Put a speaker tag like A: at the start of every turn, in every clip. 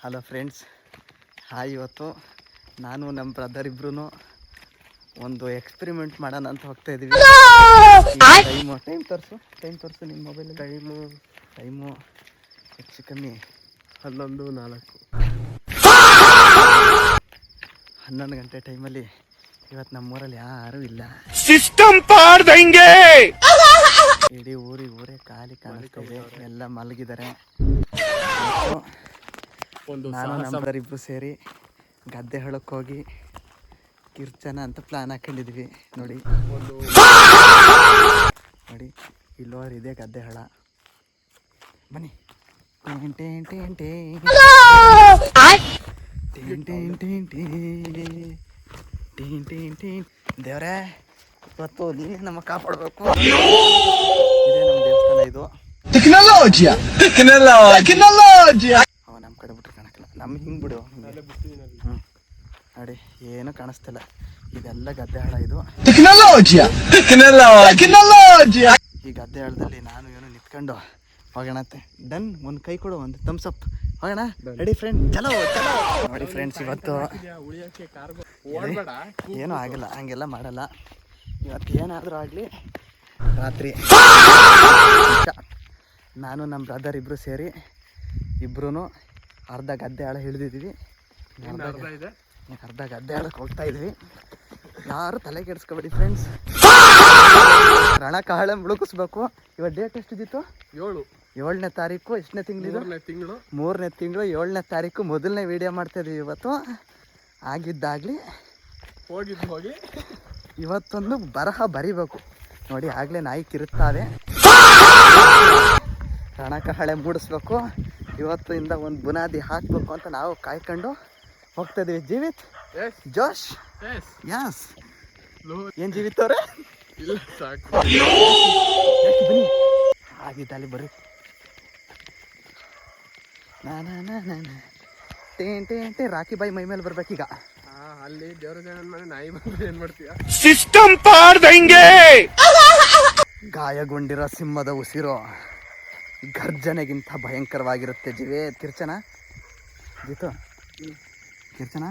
A: Hello friends, hi. ಇವತ್ತು ನಾನು ನಮ್ಮ ಬ್ರದರ್ ಇಬ್ರು ಒಂದು ಎಕ್ಸ್ಪೆರಿಮೆಂಟ್ ಮಾಡೋಣ ಅಂತ ಹೋಗ್ತಾ ಇದ್ದೀವಿ. ಟೈಮ್ ತೋರಿಸು ನಿಮ್ಮ ಮೊಬೈಲ್. ಟೈಮು ಹೆಚ್ಚು ಕಮ್ಮಿ 11 ಗಂಟೆ ಟೈಮಲ್ಲಿ ಇವತ್ತು ನಮ್ಮೂರಲ್ಲಿ ಯಾರೂ ಇಲ್ಲ. ಸಿಸ್ಟಮ್ ಪಾಡ್ದಂಗೆ ಇಡೀ ಊರೇ ಖಾಲಿ ಕಾಣಿಸ್ತಾ ಇದೆ, ಎಲ್ಲ ಮಲಗಿದ್ದಾರೆ. ನಾನು ನಮ್ಮರಿಬ್ರು ಸೇರಿ ಗದ್ದೆ ಹಳಕ್ಕೆ ಹೋಗಿ ಕಿರ್ಚನ ಅಂತ ಪ್ಲಾನ್ ಹಾಕೊಂಡಿದ್ವಿ. ನೋಡಿ ಇಲ್ಲೋರಿದೆ ಗದ್ದೆ ಹಳ. ಬನ್ನಿ. ದೇವ್ರೇ, ಇವತ್ತು ನೀನೇ ನಮ್ಮ ಕಾಪಾಡಬೇಕು. ಇದೇ ನಮ್ಮ ದೇವಸ್ಥಾನ. ಇದು ನಮ್ಮ ಕಡೆ ಬಿಟ್ರೆ ಕಾಣಕ್ಕಿಲ್ಲ, ನಮ್ಮ ಹಿಂಗೆ ಬಿಡು. ನೋಡಿ ಏನು ಕಾಣಿಸ್ತಿಲ್ಲ, ಇದೆಲ್ಲ ಗದ್ದೆ ಹಳ. ಇದು ಈ ಗದ್ದೆ ಹಳದಲ್ಲಿ ನಾನು ಏನು ನಿಂತ್ಕೊಂಡು ಹೋಗೋಣತ್ತೆ. ಡನ್. ಒಂದು ಕೈ ಕೊಡು, ಒಂದು ಥಮ್ಸ್ ಅಪ್. ಹೋಗೋಣ. ರೆಡಿ ಫ್ರೆಂಡ್, ಚಲೋ. ನೋಡಿ ಫ್ರೆಂಡ್ಸ್, ಇವತ್ತು ಏನೂ ಆಗಿಲ್ಲ, ಹಂಗೆಲ್ಲ ಮಾಡಲ್ಲ. ಇವತ್ತು ಏನಾದರೂ ಆಗಲಿ, ರಾತ್ರಿ ನಾನು ನಮ್ಮ ಬ್ರದರ್ ಇಬ್ಬರು ಸೇರಿ ಅರ್ಧ ಗದ್ದೆ ಆಳ ಹಿಡಿದಿದ್ದೀವಿ. ಅರ್ಧ ಗದ್ದೆ ಆಳಕ್ಕೆ ಹೋಗ್ತಾ ಇದ್ವಿ. ಯಾರು ತಲೆ ಕೆಡಿಸ್ಕೊಬೇಡಿ ಫ್ರೆಂಡ್ಸ್. ರಣಕಾಳೆ ಮುಳುಗಿಸ್ಬೇಕು. ಇವತ್ತು ಡೇಟ್ ಎಷ್ಟಿದ್ದಿತ್ತು? 7ನೇ ತಾರೀಕು. ಎಷ್ಟನೇ ತಿಂಗಳು? 3ನೇ ತಿಂಗಳು 7ನೇ ತಾರೀಕು ಮೊದಲನೇ ವಿಡಿಯೋ ಮಾಡ್ತಾ ಇದೀವಿ. ಇವತ್ತು ಆಗಿದ್ದಾಗಲಿ ಹೋಗಿ ಇವತ್ತೊಂದು ಬರಹ ಬರಿಬೇಕು. ನೋಡಿ ಆಗಲೇ ನಾಯಿ ಕಿರುತ್ತಾವೆ. ರಣಕಹಳೆ ಮೂಡಿಸ್ಬೇಕು. ಇವತ್ತಿಂದ ಒಂದು ಬುನಾದಿ ಹಾಕಬೇಕು ಅಂತ ನಾವು ಕಾಯ್ಕೊಂಡು ಹೋಗ್ತಾ ಇದೀವಿ. ಜೀವಿತ್, ಜೋಶ್, ಯಾಸ್. ಏನು ಜೀವಿತ್ ಅವ್ರೆ? ಬನ್ನಿ, ಆಗಿದ್ದಲ್ಲಿ ಬರ್ರಿ. ರಾಕಿ ಬಾಯಿ ಮೈ ಮೇಲೆ ಬರ್ಬೇಕೀಗ. ಅಲ್ಲಿ ದೇವ್ರ ನಾಯಿ ಬಂದ್ರೆ ಏನ್ ಮಾಡ್ತೀಯ? ಸಿಸ್ಟಮ್ ಪಾಡ್ದಂಗೆ ಗಾಯಗೊಂಡಿರೋ ಸಿಂಹದ ಉಸಿರು ಗರ್ಜನೆಗಿಂತ ಭಯಂಕರವಾಗಿರುತ್ತೆ. ಜಿವೆ ಕಿರ್ಚನ ಜಿತು ಕಿರ್ಚನ.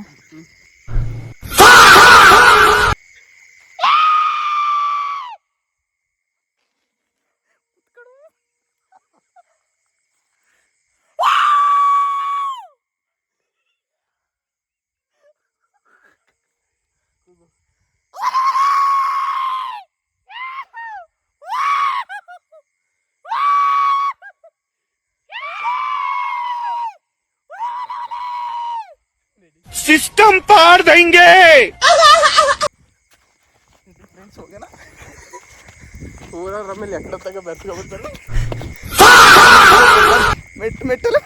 A: ಸಿಸ್ಟಮ್ ಪಾಡ್ದಂಗೆ ಫ್ರೆಂಡ್ಸ್, ಹೋಗೋಣ. ಊರವ್ರ ಮೇಲೆ ಎಕ್ಕಡತ್ತಾಗ ಬೆರ್ಸ್ಕೊಬಿಡ್ತಾರೆ. ಮೆಟ್ಟೆಲ್ಲ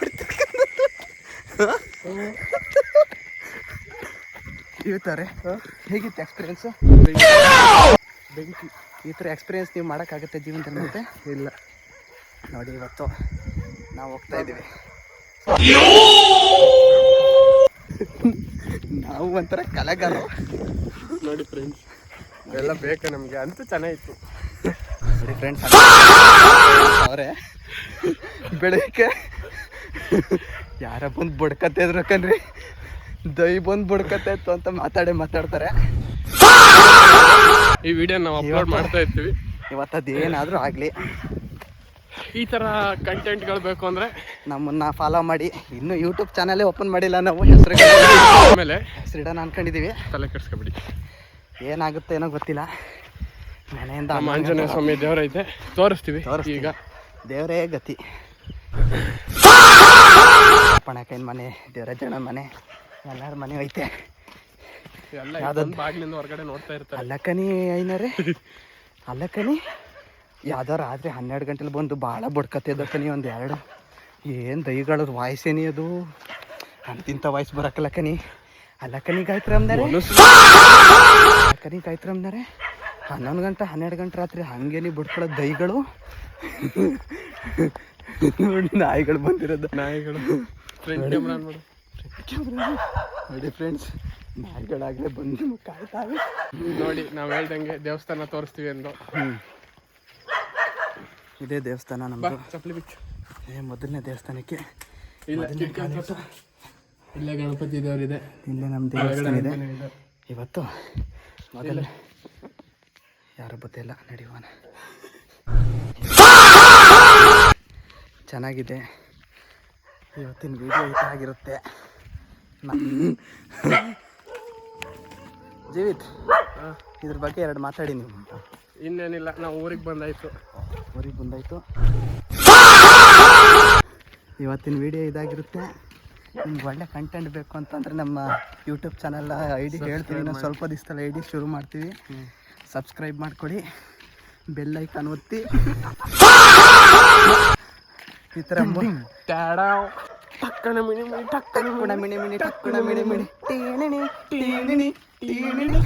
A: ಇರ್ತಾರೆ. ಹೇಗಿತ್ತು ಎಕ್ಸ್ಪೀರಿಯನ್ಸ್? ಬೆಂಕಿ. ಈ ಥರ ಎಕ್ಸ್ಪೀರಿಯನ್ಸ್ ನೀವು ಮಾಡೋಕ್ಕಾಗುತ್ತೆ ಜೀವನದಲ್ಲಿ? ಮತ್ತೆ ಇಲ್ಲ. ನೋಡಿ ಇವತ್ತು ನಾವು ಹೋಗ್ತಾ ಇದ್ದೀವಿ. ನಾವು ಒಂಥರ ಕಲಾಗಾರ. ನೋಡಿ ಫ್ರೆಂಡ್ಸ್, ಎಲ್ಲ ಬೇಕಾ ನಮಗೆ? ಅಂತೂ ಚೆನ್ನಾಗಿತ್ತು. ನೋಡಿ ಫ್ರೆಂಡ್ಸ್, ಅವರೇ ಬೆಳಗ್ಗೆ ಯಾರ ಬಂದು ಬಡ್ಕತ್ತೆ ಇದ್ರು ಕಣ್ರಿ, ದೈ ಬಂದು ಬಡ್ಕತ್ತೆ ಇತ್ತು ಅಂತ ಮಾತಾಡ್ತಾರೆ. ಈ ವಿಡಿಯೋ ನಾವು ಅಪ್ಲೋಡ್ ಮಾಡ್ತಾ ಇರ್ತೀವಿ. ಇವತ್ತದೇನಾದರೂ ಆಗಲಿ, ಈ ಥರ ಕಂಟೆಂಟ್ಗಳು ಬೇಕು ಅಂದರೆ ನಮ್ಮನ್ನು ಫಾಲೋ ಮಾಡಿ. ಇನ್ನೂ ಯೂಟ್ಯೂಬ್ ಚಾನಲೇ ಓಪನ್ ಮಾಡಿಲ್ಲ ನಾವು. ಹೆಸರಿಡೋಣ ಅನ್ಕೊಂಡಿದ್ದೀವಿ. ತಲೆ ಕೆಡಿಸ್ಕೊಬಿಡಿ, ಏನಾಗುತ್ತೆ ಏನೋ ಗೊತ್ತಿಲ್ಲ. ಮನೆಯಿಂದ ಆಂಜನೇಯ ಸ್ವಾಮಿ ದೇವರೈತೆ, ತೋರಿಸ್ತೀವಿ. ಈಗ ದೇವರೇ ಗತಿ. ಪಣಕೈನ ಮನೆ, ದೇವರಾಜನ ಮನೆ, ಎಲ್ಲರ ಮನೆ ಐತೆ. ಯಾವ್ದೊಂದು ಬಾಗಿಲಿಂದ ಹೊರಗಡೆ ನೋಡ್ತಾ ಇರ್ತಾರೆ. ಅಲ್ಲಕ್ಕನಿ ಐನರೇ, ಅಲ್ಲಕ್ಕನಿ ಯಾವುದೋ ರಾತ್ರಿ 12 ಗಂಟೆಲಿ ಬಂದು ಭಾಳ ಬಡ್ಕತ್ತಿದ್ದಕ್ಕನಿ. ಒಂದು 2 ಏನು ದೈಗಳದ ವಾಯ್ಸೇನಿ ಅದು, ಅಂತಿಂಥ ವಾಯ್ಸ್ ಬರೋಕ್ಕಲ್ಲಕ್ಕನಿ. ಅಲ್ಲಕ್ಕನಿ ಗಾಯತ್ರಿ ಗಾಯತ್ರಿ 11 ಗಂಟೆ 12 ಗಂಟೆ ರಾತ್ರಿ ಹಂಗೇನಿ ಬಿಡ್ಕೊಳ್ಳೋ ದೈಗಳು. ನೋಡಿ ನಾಯಿಗಳು ಬಂದಿರೋದು. ನೋಡಿ ಫ್ರೆಂಡ್ಸ್, ನಾಯಿಗಳಾಗಲೇ ಬಂದು ಕಾಯ್ತಾವೆ. ನೋಡಿ ನಾವು ಹೇಳ್ದಂಗೆ ದೇವಸ್ಥಾನ ತೋರಿಸ್ತೀವಿ ಎಂದು. ಇದೇ ದೇವಸ್ಥಾನ ನಮ್ಮದು. ಚಪ್ಪಲಿ ಬಿಚ್ಚು. ಮೊದಲನೇ ದೇವಸ್ಥಾನಕ್ಕೆ ಇಲ್ಲೇ ಗಣಪತಿ ದೇವರಿದೆ, ಇಲ್ಲೇ ನಮ್ಮ ದೇವಸ್ಥಾನ ಇದೆ. ಇವತ್ತು ಮೊದಲ ಯಾರು ಗೊತ್ತಿಲ್ಲ, ನಡೆಯುವನ ಚೆನ್ನಾಗಿದೆ. ಇವತ್ತಿನ ವಿಡಿಯೋ ಇದಾಗಿರುತ್ತೆ. ಜೀವಿತ್, ಇದ್ರ ಬಗ್ಗೆ ಎರಡು ಮಾತಾಡಿ ನೀವು. ಇನ್ನೇನಿಲ್ಲ, ನಾವು ಊರಿಗೆ ಬಂದಾಯಿತು. ಇವತ್ತಿನ ವಿಡಿಯೋ ಇದಾಗಿರುತ್ತೆ. ನಿಮ್ಗೆ ಒಳ್ಳೆ ಕಂಟೆಂಟ್ ಬೇಕು ಅಂತಂದರೆ ನಮ್ಮ ಯೂಟ್ಯೂಬ್ ಚಾನಲ್ ID ಹೇಳ್ತೀವಿ. ನಾವು ಸ್ವಲ್ಪ ದಿವಸದಲ್ಲಿ ID ಶುರು ಮಾಡ್ತೀವಿ. ಸಬ್ಸ್ಕ್ರೈಬ್ ಮಾಡ್ಕೊಳ್ಳಿ, ಬೆಲ್ ಐಕಾನ್ ಒತ್ತಿ. ಈ ಥರ ಟಕ್ಕಣ ಮಿಣಿ ಮಿಣಿ ಟಕ್ಕಣ ಮಿಣಿ ಮಿಣಿ ಟಕ್ಕಣ ಮಿಣಿ ಮಿಣಿ ಟೀಣಿಣಿ ಟೀಣಿಣಿ ಟೀಣಿಣಿ